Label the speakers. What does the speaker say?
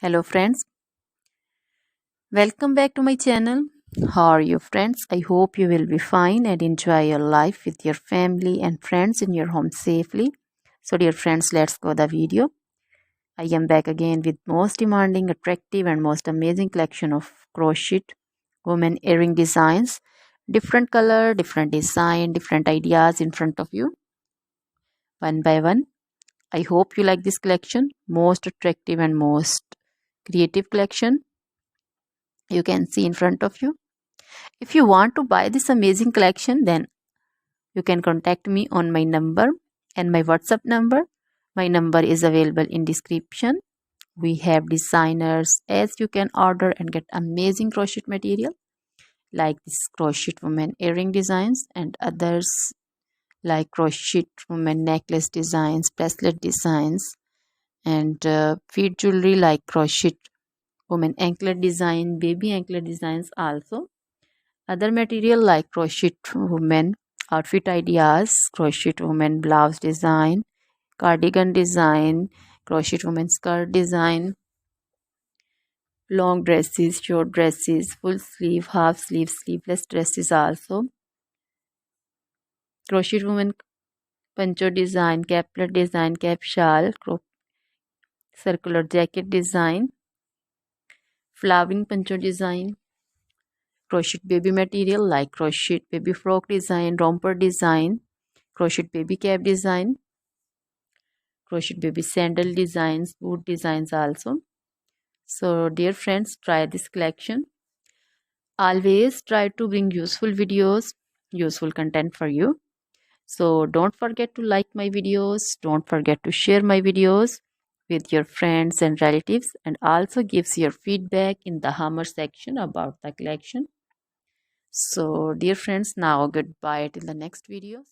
Speaker 1: Hello friends, welcome back to my channel. How are you friends? I hope you will be fine and enjoy your life with your family and friends in your home safely. So dear friends, let's go the video. I am back again with most demanding, attractive and most amazing collection of crochet women earring designs. Different color, different design, different ideas in front of you. One by one. I hope you like this collection. Most attractive and most creative collection you can see in front of you. If you want to buy this amazing collection, then you can contact me on my number and my WhatsApp number. My number is available in description. We have designers as you can order and get amazing crochet material like this crochet woman earring designs and others like crochet woman necklace designs, bracelet designs and feet jewelry like crochet woman anklet design, baby anklet designs also. Other material like crochet women outfit ideas, crochet women blouse design, cardigan design, crochet women skirt design, long dresses, short dresses, full sleeve, half sleeve, sleeveless dresses also, crochet women poncho design, caplet design, cap shawl, circular jacket design, flowering poncho design, crochet baby material like crochet baby frock design, romper design, crochet baby cap design, crochet baby sandal designs, boot designs also. So dear friends, try this collection. Always try to bring useful videos, useful content for you. So don't forget to like my videos, don't forget to share my videos with your friends and relatives, and also gives your feedback in the hammer section about the collection. So dear friends, now goodbye till the next video.